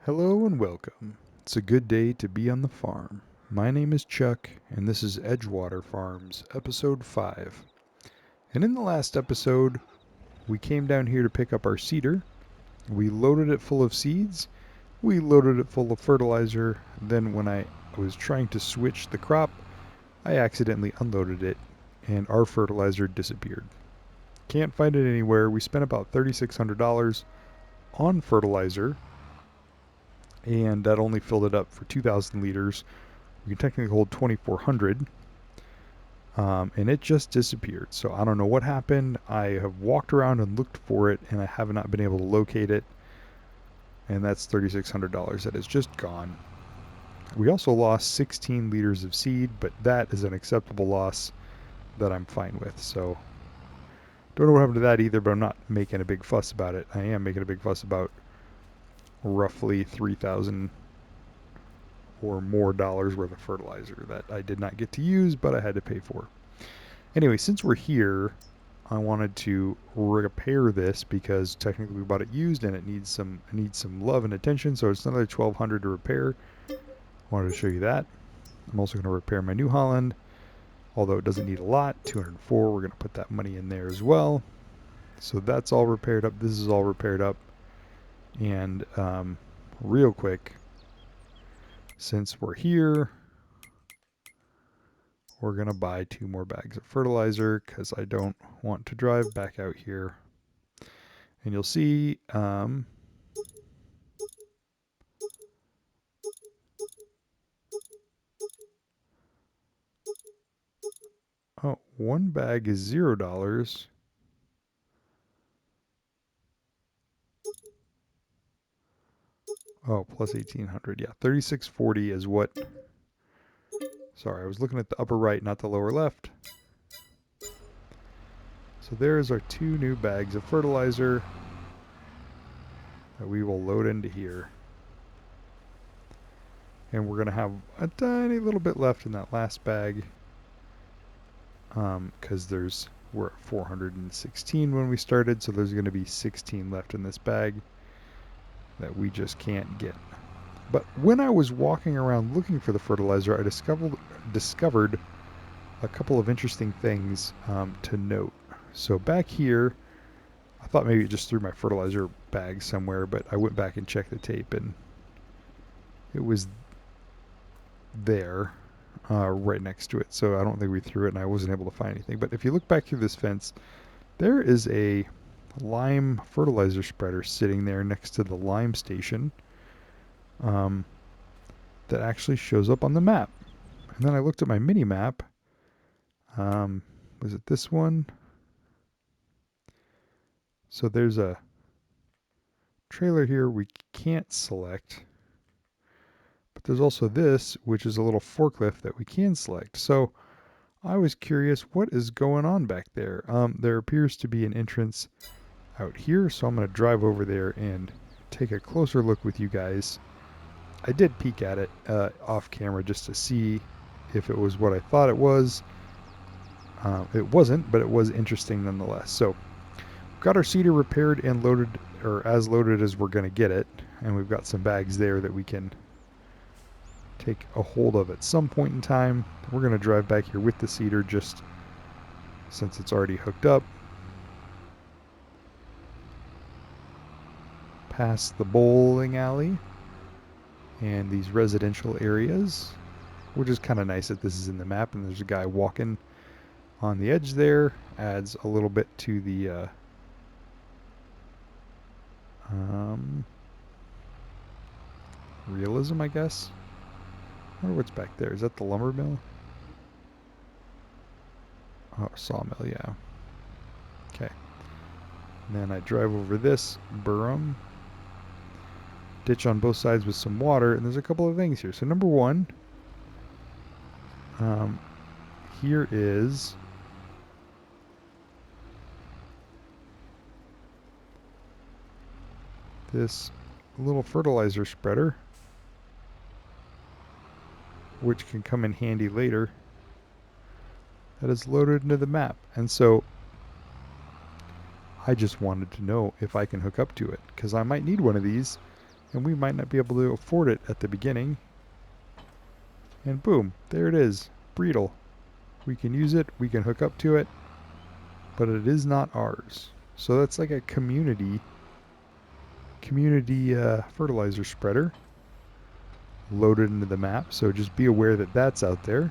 Hello and welcome. It's a good day to be on the farm. My name is Chuck, and this is Edgewater Farms, episode 5. And in the last episode, we came down here to pick up our seeder. We loaded it full of seeds. We loaded it full of fertilizer. Then, when I was trying to switch the crop, I accidentally unloaded it, and our fertilizer disappeared. Can't find it anywhere. We spent about $3,600 on fertilizer, and that only filled it up for 2,000 liters. We can technically hold 2,400, and it just disappeared. So I don't know what happened. I have walked around and looked for it, and I have not been able to locate it. And that's $3,600 that is just gone. We also lost 16 liters of seed, but that is an acceptable loss that I'm fine with. So don't know what happened to that either, but I'm not making a big fuss about it. I am making a big fuss about roughly 3,000 or more dollars worth of fertilizer that I did not get to use, but I had to pay for. Anyway, since we're here, I wanted to repair this because technically we bought it used and it needs some love and attention. So it's another $1,200 to repair. I wanted to show you that. I'm also going to repair my New Holland, although it doesn't need a lot. 204. We're going to put that money in there as well. So that's all repaired up. This is all repaired up. And real quick, since we're here, we're going to buy 2 more bags of fertilizer because I don't want to drive back out here. And you'll see oh, one bag is $0. Oh, plus 1,800. Yeah, 3640 is what. Sorry, I was looking at the upper right, not the lower left. So there's our 2 new bags of fertilizer that we will load into here. And we're going to have a tiny little bit left in that last bag because we're at 416 when we started, so there's going to be 16 left in this bag that we just can't get. But when I was walking around looking for the fertilizer, I discovered a couple of interesting things to note. So back here, I thought maybe it just threw my fertilizer bag somewhere, but I went back and checked the tape, and it was there, right next to it. So I don't think we threw it, and I wasn't able to find anything. But if you look back through this fence, there is a lime fertilizer spreader sitting there next to the lime station. That actually shows up on the map. And then I looked at my mini map. Was it this one? So there's a trailer here we can't select. But there's also this, which is a little forklift that we can select. So I was curious, what is going on back there? There appears to be an entrance out here, so I'm going to drive over there and take a closer look with you guys. I did peek at it off camera just to see if it was what I thought it was. It wasn't, but it was interesting nonetheless. So we've got our seeder repaired and loaded, or as loaded as we're going to get it. And we've got some bags there that we can take a hold of at some point in time. We're going to drive back here with the seeder just since it's already hooked up. Past the bowling alley and these residential areas, which is kind of nice that this is in the map and there's a guy walking on the edge there. Adds a little bit to the realism, I guess. I wonder what's back there. Is that the lumber mill? Oh, sawmill, yeah. Okay. And then I drive over this berm. Ditch on both sides with some water, and there's a couple of things here. So number one, here is this little fertilizer spreader, which can come in handy later, that is loaded into the map. And so I just wanted to know if I can hook up to it, because I might need one of these and we might not be able to afford it at the beginning. And boom, there it is, Breedle. We can use it, we can hook up to it, but it is not ours. So that's like a community fertilizer spreader loaded into the map. So just be aware that that's out there.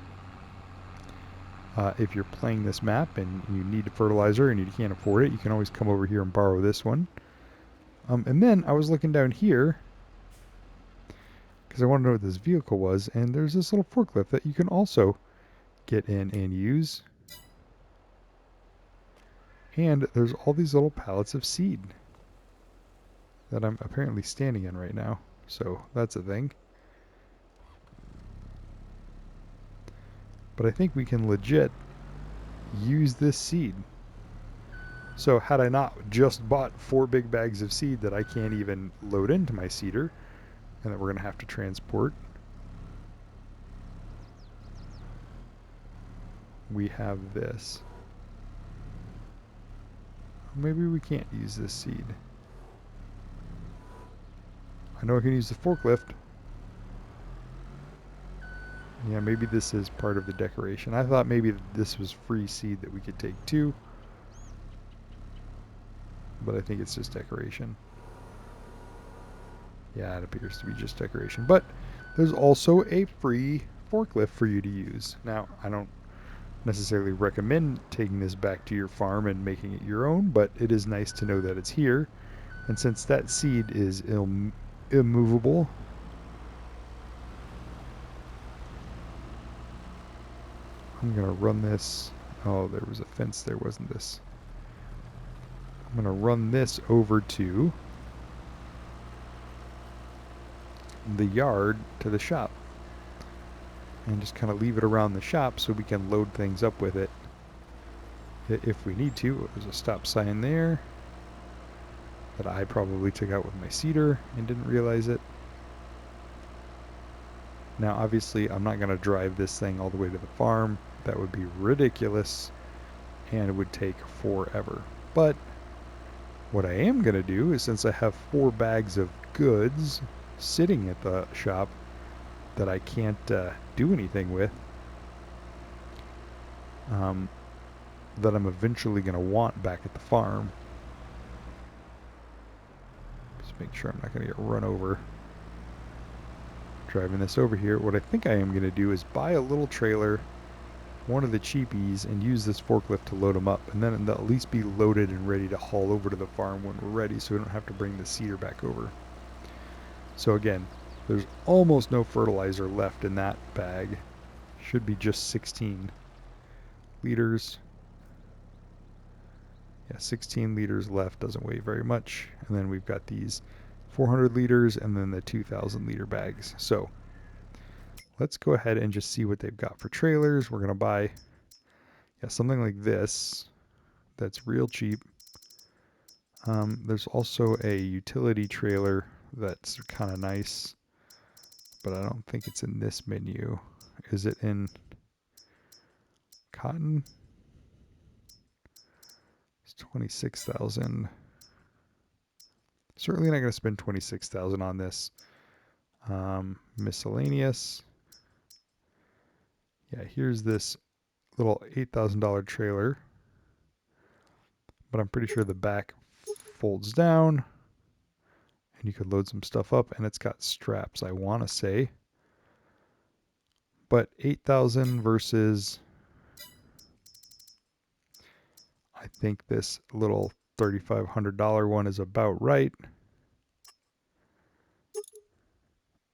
If you're playing this map and you need a fertilizer and you can't afford it, you can always come over here and borrow this one. And then I was looking down here because I wanted to know what this vehicle was, and there's this little forklift that you can also get in and use. And there's all these little pallets of seed that I'm apparently standing in right now. So that's a thing. But I think we can legit use this seed. So had I not just bought 4 big bags of seed that I can't even load into my seeder, and that we're going to have to transport, we have this. Maybe we can't use this seed. I know I can use the forklift. Yeah, maybe this is part of the decoration. I thought maybe this was free seed that we could take too, but I think it's just decoration. Yeah, it appears to be just decoration. But there's also a free forklift for you to use. Now, I don't necessarily recommend taking this back to your farm and making it your own, but it is nice to know that it's here. And since that seed is immovable, I'm going to run this. Oh, there was a fence there, wasn't this? I'm going to run this over to the yard to the shop and just kind of leave it around the shop so we can load things up with it if we need to. There's a stop sign there that I probably took out with my seeder and didn't realize it. Now obviously I'm not going to drive this thing all the way to the farm. That would be ridiculous and it would take forever. But what I am going to do is, since I have 4 bags of goods sitting at the shop that I can't do anything with, that I'm eventually going to want back at the farm. Just make sure I'm not going to get run over driving this over here. What I think I am going to do is buy a little trailer, one of the cheapies, and use this forklift to load them up, and then they'll at least be loaded and ready to haul over to the farm when we're ready, so we don't have to bring the seeder back over. So again, there's almost no fertilizer left in that bag. Should be just 16 liters. Yeah, 16 liters left, doesn't weigh very much. And then we've got these 400 liters and then the 2,000 liter bags. So let's go ahead and just see what they've got for trailers. We're going to buy something like this that's real cheap. There's also a utility trailer that's kind of nice, but I don't think it's in this menu. Is it in cotton? It's 26,000. Certainly not going to spend 26,000 on this. Miscellaneous. Yeah, here's this little $8,000 trailer, but I'm pretty sure the back folds down and you could load some stuff up, and it's got straps, I want to say. But 8,000 versus, I think this little $3,500 one is about right.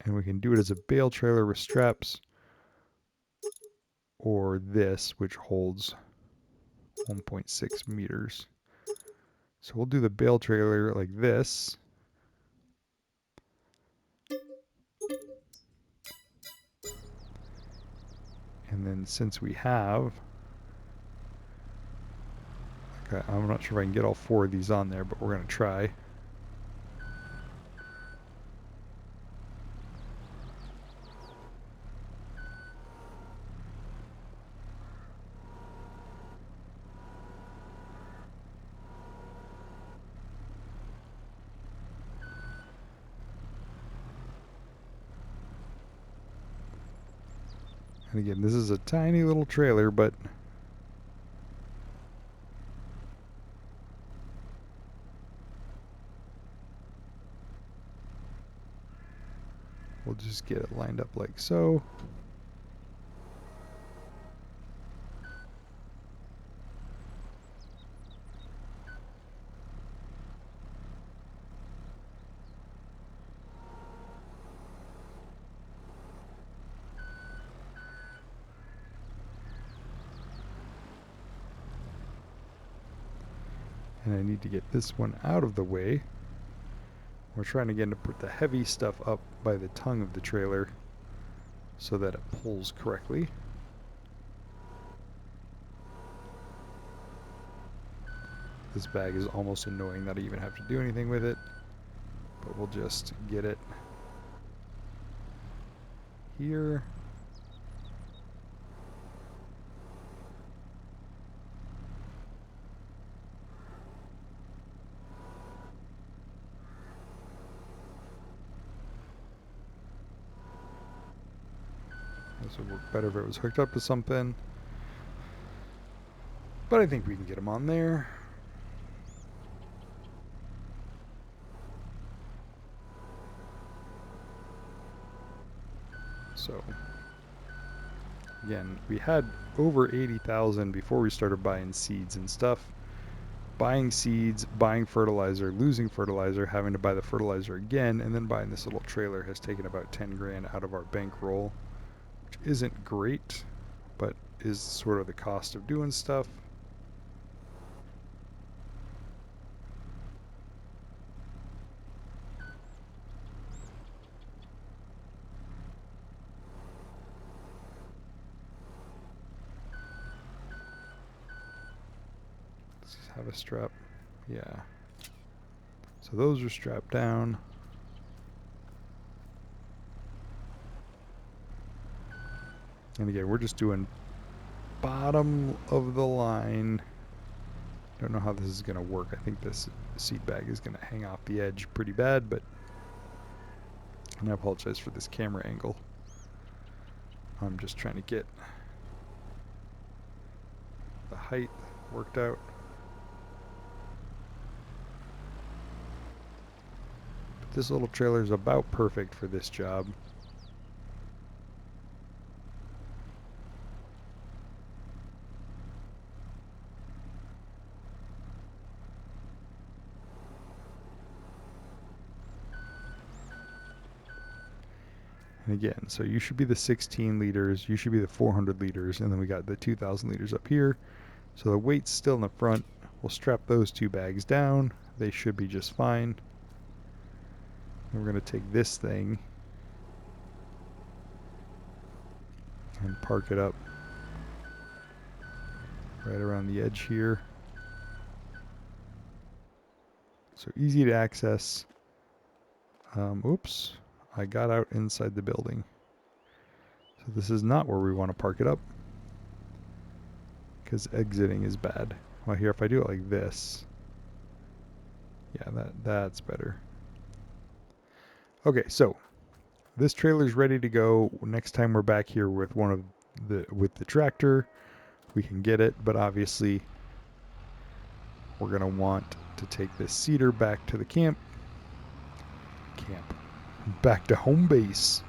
And we can do it as a bale trailer with straps, or this, which holds 1.6 meters. So we'll do the bale trailer like this. And then since we have, okay, I'm not sure if I can get all 4 of these on there, but we're going to try. And again, this is a tiny little trailer, but we'll just get it lined up like so. And I need to get this one out of the way. We're trying again to put the heavy stuff up by the tongue of the trailer so that it pulls correctly. This bag is almost annoying that I even have to do anything with it, but we'll just get it here. This would work better if it was hooked up to something, but I think we can get them on there. So again, we had over 80,000 before we started buying seeds and stuff. Buying seeds, buying fertilizer, losing fertilizer, having to buy the fertilizer again, and then buying this little trailer has taken about 10 grand out of our bankroll, which isn't great, but is sort of the cost of doing stuff. Let's have a strap. Yeah. So those are strapped down. And again, we're just doing bottom of the line. Don't know how this is going to work. I think this seed bag is going to hang off the edge pretty bad, but and I apologize for this camera angle. I'm just trying to get the height worked out. But this little trailer is about perfect for this job. And again, so you should be the 16 liters, you should be the 400 liters, and then we got the 2,000 liters up here. So the weight's still in the front. We'll strap those two bags down. They should be just fine. And we're going to take this thing and park it up right around the edge here. So easy to access. Oops, I got out inside the building. So this is not where we want to park it up, because exiting is bad. Well, here, if I do it like this, yeah, that's better. Okay, so this trailer's ready to go. Next time we're back here with the tractor, we can get it, but obviously we're gonna want to take this seeder back to the back to home base,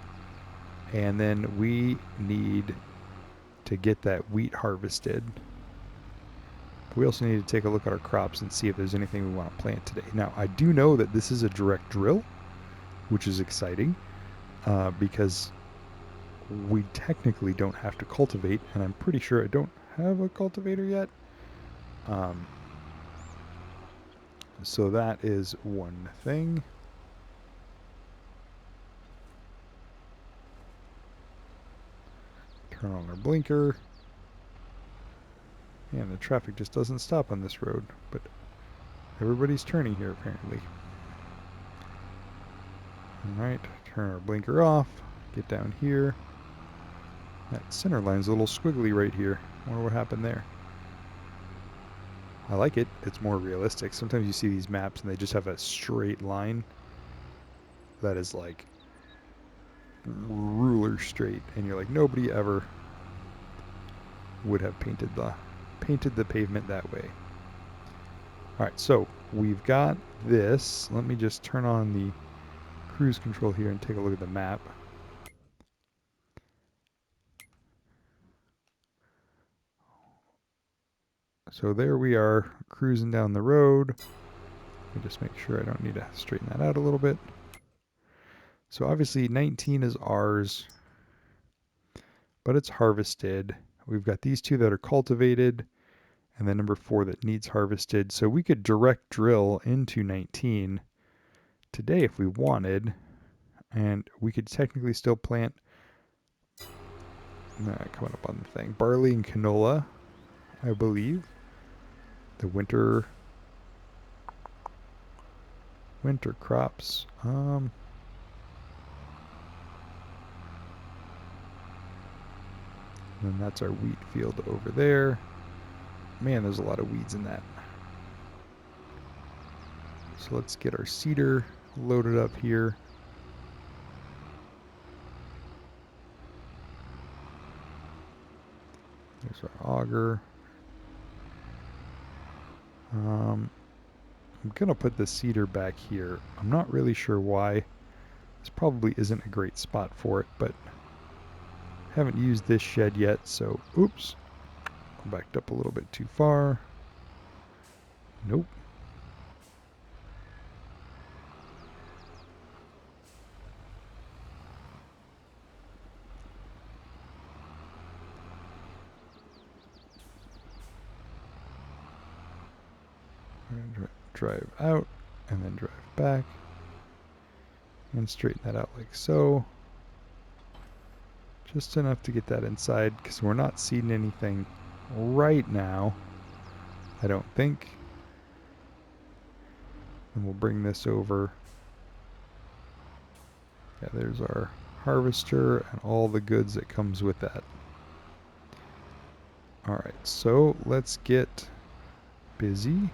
and then we need to get that wheat harvested. We also need to take a look at our crops and see if there's anything we want to plant today. Now, I do know that this is a direct drill, which is exciting, because we technically don't have to cultivate, and I'm pretty sure I don't have a cultivator yet. So that is one thing. Turn on our blinker. And the traffic just doesn't stop on this road, but everybody's turning here apparently. Alright, turn our blinker off, get down here. That center line's a little squiggly right here. I wonder what happened there. I like it. It's more realistic. Sometimes you see these maps and they just have a straight line that is like ruler straight, and you're like, nobody ever would have painted the pavement that way. All right, so we've got this. Let me just turn on the cruise control here and take a look at the map. So there we are, cruising down the road. Let me just make sure I don't need to straighten that out a little bit. So obviously 19 is ours, but it's harvested. We've got these two that are cultivated, and then number 4 that needs harvested. So we could direct drill into 19 today if we wanted, and we could technically still plant, coming up on the thing, barley and canola, I believe. The winter crops. And that's our wheat field over there. Man, there's a lot of weeds in that. So let's get our seeder loaded up here. There's our auger. I'm going to put the seeder back here. I'm not really sure why. This probably isn't a great spot for it, but haven't used this shed yet, so oops. Backed up a little bit too far. Nope. I'm going to drive out and then drive back and straighten that out like so. Just enough to get that inside because we're not seeding anything right now, I don't think. And we'll bring this over. Yeah, there's our harvester and all the goods that comes with that. Alright, so let's get busy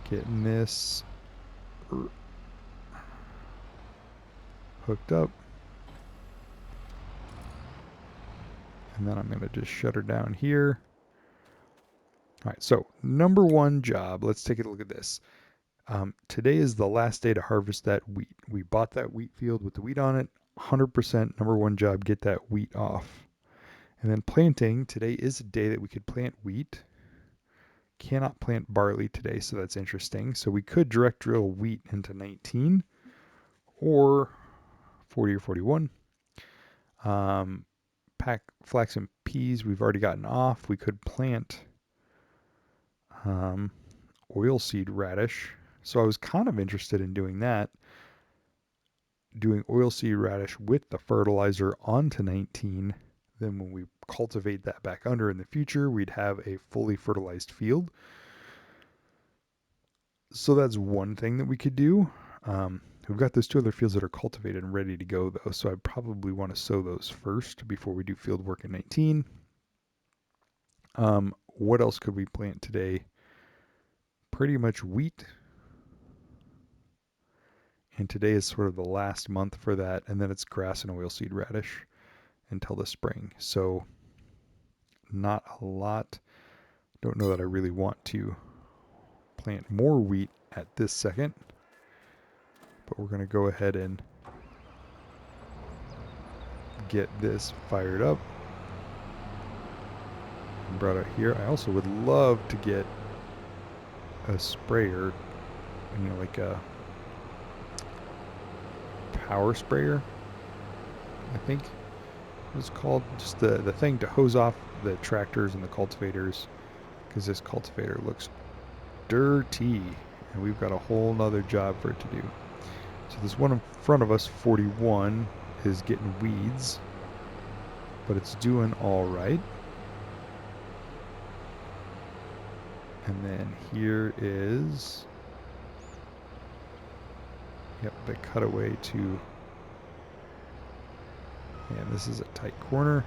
getting this hooked up. And then I'm going to just shut her down here. Alright, so number 1 job, let's take a look at this. Today is the last day to harvest that wheat. We bought that wheat field with the wheat on it. 100% number 1 job, get that wheat off. And then planting, today is a day that we could plant wheat. Cannot plant barley today, so that's interesting. So we could direct drill wheat into 19 or 40 or 41. Pack flax and peas we've already gotten off. We could plant oilseed radish. So I was kind of interested in doing that. Doing oilseed radish with the fertilizer onto 19. Then when we cultivate that back under in the future, we'd have a fully fertilized field. So that's one thing that we could do. We've got those 2 other fields that are cultivated and ready to go though, so I probably want to sow those first before we do field work in 19. What else could we plant today? Pretty much wheat. And today is sort of the last month for that, and then it's grass and oilseed radish until the spring. So not a lot. Don't know that I really want to plant more wheat at this second, but we're going to go ahead and get this fired up and brought out here. I also would love to get a sprayer, like a power sprayer, I think it's called, just the thing to hose off the tractors and the cultivators, because this cultivator looks dirty and we've got a whole nother job for it to do. So this one in front of us, 41, is getting weeds, but it's doing all right. And then here is, yep, the cutaway to, and this is a tight corner.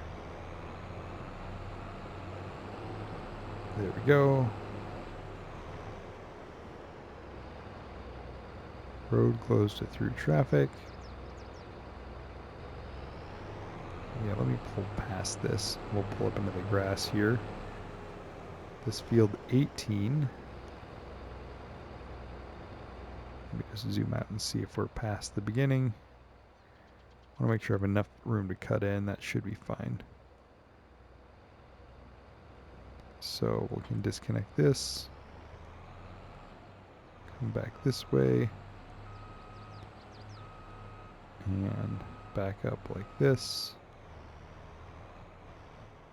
There we go. Road closed to through traffic. Yeah, let me pull past this. We'll pull up into the grass here. This field 18. Let me just zoom out and see if we're past the beginning. I want to make sure I have enough room to cut in. That should be fine. So we can disconnect this. Come back this way. And back up like this.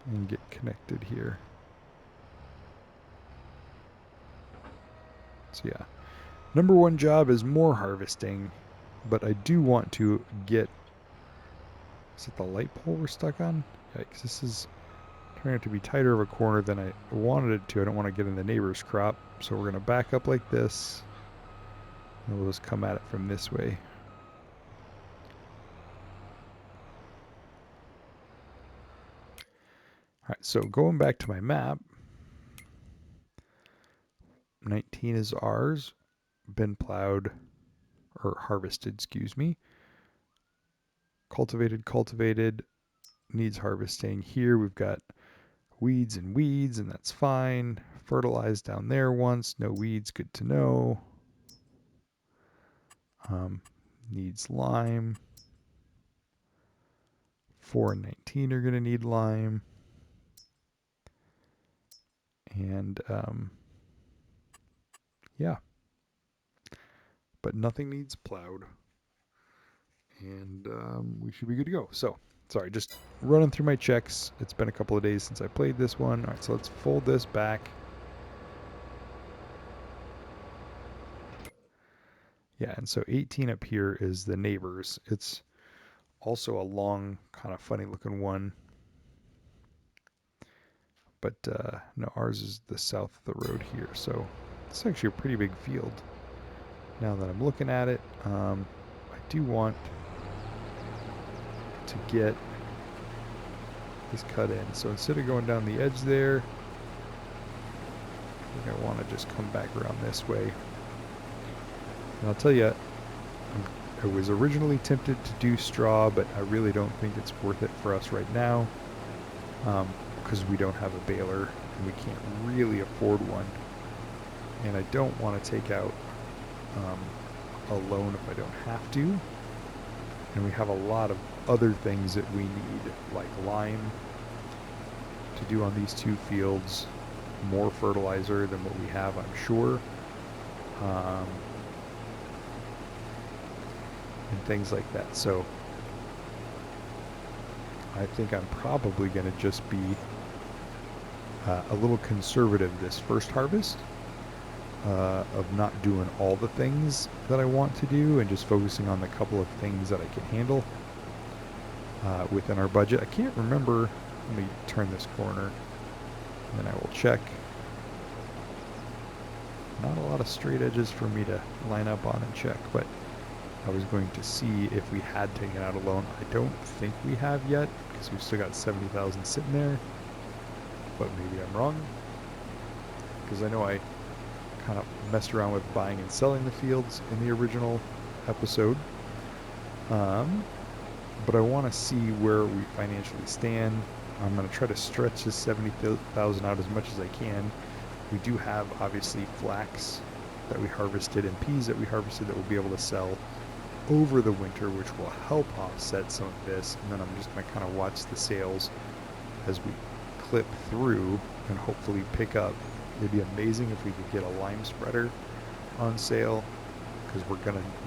And get connected here. So yeah. Number one job is more harvesting. But I do want to get... Is it the light pole we're stuck on? Yikes, this is turning out to be tighter of a corner than I wanted it to. I don't want to get in the neighbor's crop. So we're going to back up like this. And we'll just come at it from this way. Alright, so going back to my map. 19 is ours. Been plowed, or harvested, excuse me. Cultivated, needs harvesting. Here we've got weeds, and that's fine. Fertilized down there once, no weeds, good to know. Needs lime. 4 and 19 are going to need lime. And yeah. But nothing needs plowed. And we should be good to go. So, sorry, just running through my checks. It's been a couple of days since I played this one. All right, so let's fold this back. Yeah, and so 18 up here is the neighbors. It's also a long, kind of funny looking one. But no, ours is the south of the road here. So it's actually a pretty big field. Now that I'm looking at it, I do want to get this cut in. So instead of going down the edge there, I think I want to just come back around this way. And I'll tell you, I was originally tempted to do straw, but I really don't think it's worth it for us right now. Because we don't have a baler and we can't really afford one. And I don't want to take out a loan if I don't have to. And we have a lot of other things that we need, like lime to do on these two fields, more fertilizer than what we have, I'm sure. And things like that. So I think I'm probably going to just be a little conservative this first harvest, of not doing all the things that I want to do and just focusing on the couple of things that I can handle within our budget. I can't remember. Let me turn this corner and then I will check. Not a lot of straight edges for me to line up on and check, but I was going to see if we had taken out a loan. I don't think we have yet because we've still got 70,000 sitting there, but maybe I'm wrong because I know I kind of messed around with buying and selling the fields in the original episode. But I want to see where we financially stand. I'm going to try to stretch this 70,000 out as much as I can. We do have obviously flax that we harvested and peas that we harvested that we'll be able to sell over the winter, which will help offset some of this. And then I'm just going to kind of watch the sales as we clip through and hopefully pick up. It'd be amazing if we could get a lime spreader on sale because we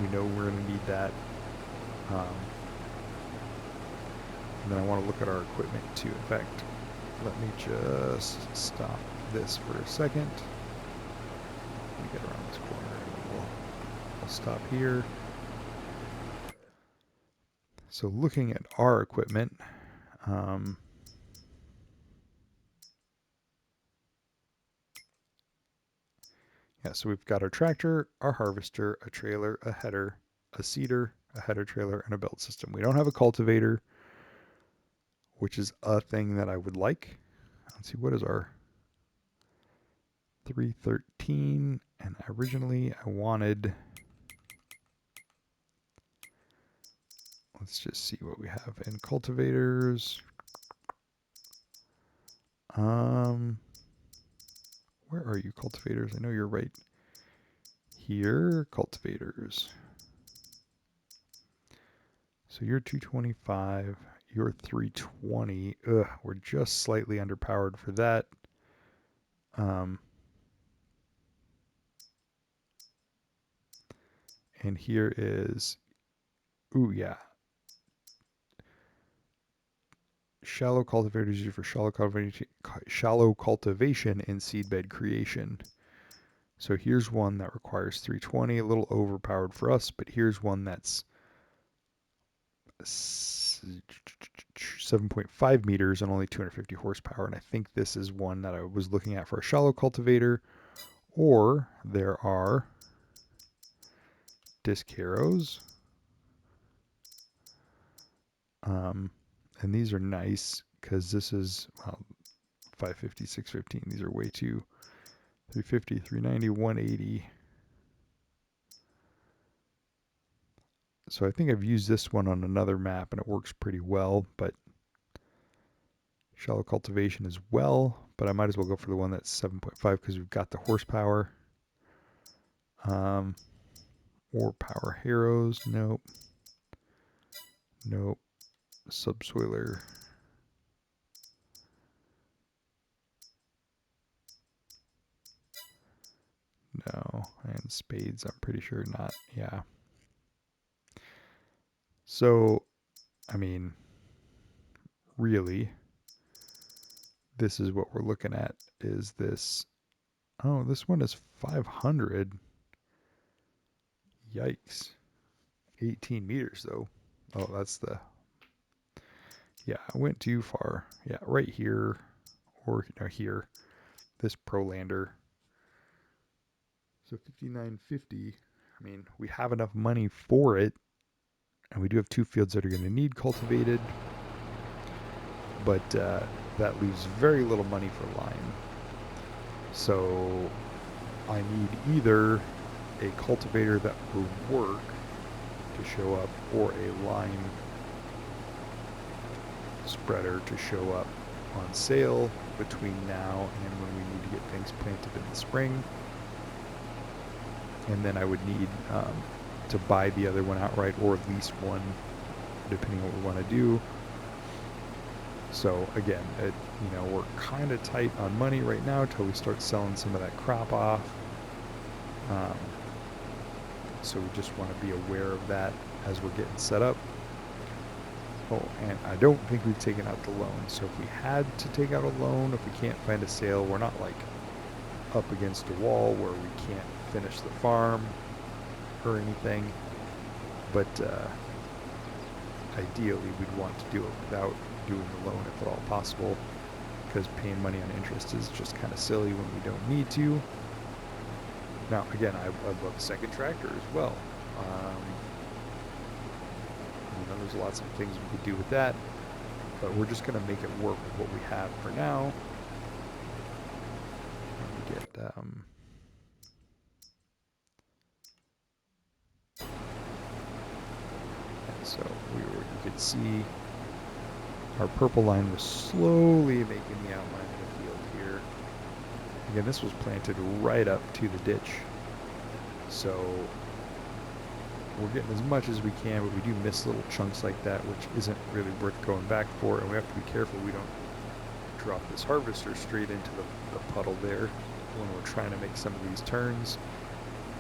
know we're gonna need that. And then I want to look at our equipment too. In fact, let me just stop this for a second. Let me get around this corner and we'll stop here. So looking at our equipment, yeah, so we've got our tractor, our harvester, a trailer, a header, a seeder, a header trailer, and a belt system. We don't have a cultivator, which is a thing that I would like. Let's see, what is our 313? And originally I wanted, let's just see what we have in cultivators. Where are you, cultivators? I know you're right here, cultivators. So you're 225, you're 320. Ugh, we're just slightly underpowered for that. And here is, ooh, yeah. Shallow cultivators used for shallow cultivation and seedbed creation. So here's one that requires 320, a little overpowered for us, but here's one that's 7.5 meters and only 250 horsepower. And I think this is one that I was looking at for a shallow cultivator. Or there are disc harrows. And these are nice because this is 550, 615. These are way too 350, 390, 180. So I think I've used this one on another map and it works pretty well, but shallow cultivation as well, but I might as well go for the one that's 7.5 because we've got the horsepower. Or power harrows, nope. Nope. Subsoiler. No, and spades, I'm pretty sure not. Yeah. So, I mean, really, this is what we're looking at is this. Oh, this one is 500. Yikes. 18 meters, though. Oh, that's the... Yeah, I went too far. Yeah, right here, or here, this Prolander. So 5950. I mean, we have enough money for it, and we do have two fields that are going to need cultivated, but that leaves very little money for lime. So I need either a cultivator that will work to show up, or a lime spreader to show up on sale between now and when we need to get things planted in the spring. And then I would need to buy the other one outright or lease one, depending on what we want to do. So again, we're kind of tight on money right now until we start selling some of that crop off. So we just want to be aware of that as we're getting set up. Oh, and I don't think we've taken out the loan. So if we had to take out a loan, if we can't find a sale, we're not like up against a wall where we can't finish the farm or anything. But ideally, we'd want to do it without doing the loan if at all possible, because paying money on interest is just kind of silly when we don't need to. Now, again, I love a second tractor as well. There's lots of things we could do with that, but we're just going to make it work with what we have for now. Let me get and so you could see our purple line was slowly making the outline of the field here. Again, this was planted right up to the ditch, so we're getting as much as we can, but we do miss little chunks like that, which isn't really worth going back for, and we have to be careful we don't drop this harvester straight into the puddle there when we're trying to make some of these turns.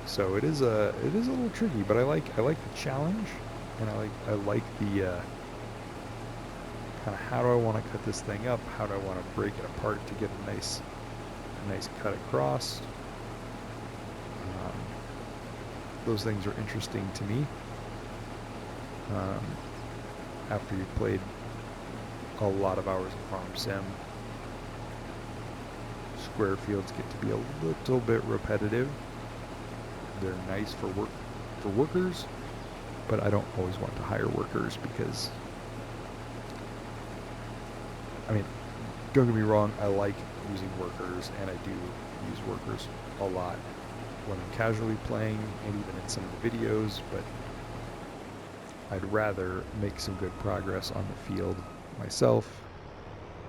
So it is a little tricky, but I like the challenge, and I like the kind of how do I want to cut this thing up, how do I want to break it apart to get a nice cut across. Those things are interesting to me. After you've played a lot of hours of Farm Sim, square fields get to be a little bit repetitive. They're nice for workers, but I don't always want to hire workers because, I mean, don't get me wrong, I like using workers, and I do use workers a lot when I'm casually playing and even in some of the videos, but I'd rather make some good progress on the field myself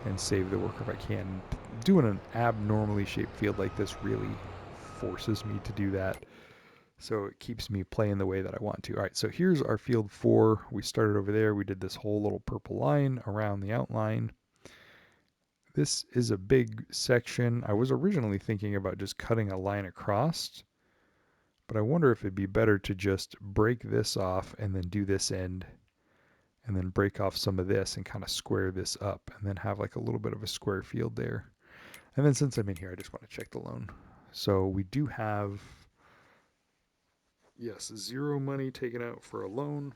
and save the work if I can. Doing an abnormally shaped field like this really forces me to do that. So it keeps me playing the way that I want to. All right, so here's our field 4. We started over there. We did this whole little purple line around the outline. This is a big section. I was originally thinking about just cutting a line across, but I wonder if it'd be better to just break this off and then do this end and then break off some of this and kind of square this up and then have like a little bit of a square field there. And then since I'm in here, I just want to check the loan. So we do have, yes, 0 money taken out for a loan,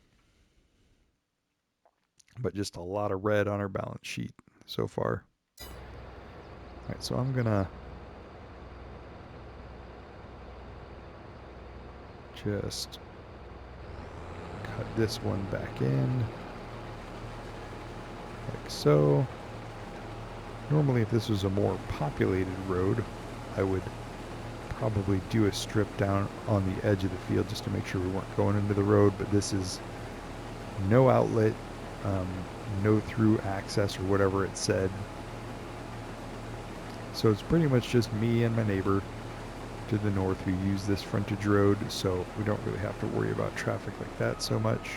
but just a lot of red on our balance sheet so far. All right, so I'm gonna just cut this one back in, like so. Normally, if this was a more populated road, I would probably do a strip down on the edge of the field just to make sure we weren't going into the road, but this is no outlet, no through access or whatever it said. So it's pretty much just me and my neighbor to the north who use this frontage road, so we don't really have to worry about traffic like that so much.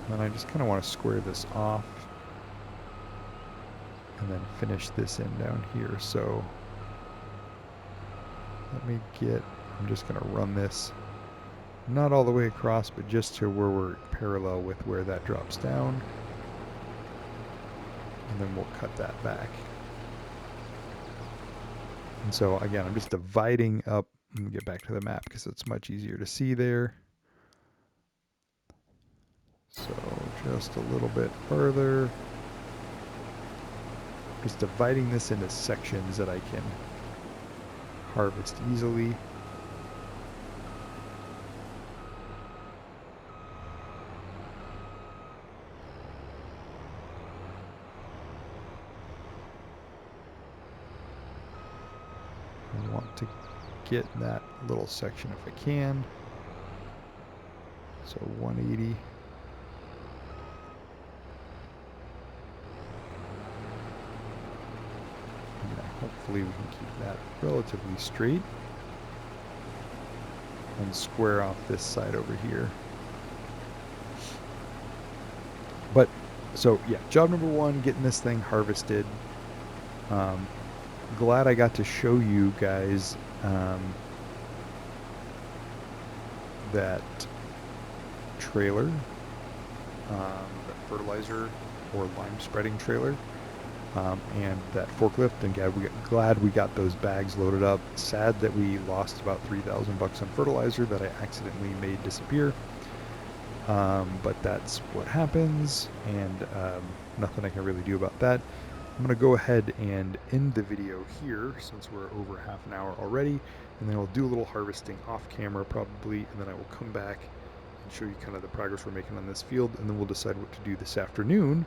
And I just kind of want to square this off and then finish this in down here. So let me get, I'm just going to run this not all the way across, but just to where we're parallel with where that drops down. And then we'll cut that back. And so again, I'm just dividing up. Let me get back to the map because it's much easier to see there. So just a little bit further. Just dividing this into sections that I can harvest easily. I want to get that little section if I can. So 180. Hopefully we can keep that relatively straight and square off this side over here. But so yeah, job number 1, getting this thing harvested. Glad I got to show you guys that trailer, that fertilizer or lime spreading trailer. And that forklift, and glad we got those bags loaded up. Sad that we lost about $3,000 on fertilizer that I accidentally made disappear. But that's what happens, and nothing I can really do about that. I'm going to go ahead and end the video here since we're over half an hour already, and then I'll do a little harvesting off camera probably, and then I will come back and show you kind of the progress we're making on this field, and then we'll decide what to do this afternoon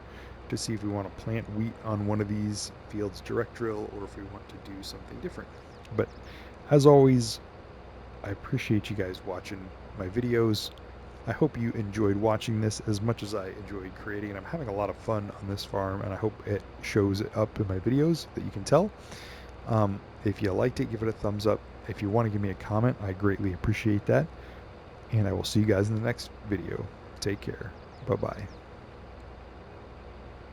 to see if we want to plant wheat on one of these fields direct drill or if we want to do something different. But as always, I appreciate you guys watching my videos. I hope you enjoyed watching this as much as I enjoyed creating it. I'm having a lot of fun on this farm, and I hope it shows it up in my videos that you can tell. If you liked it, give it a thumbs up. If you want to give me a comment, I greatly appreciate that. And I will see you guys in the next video. Take care. Bye-bye.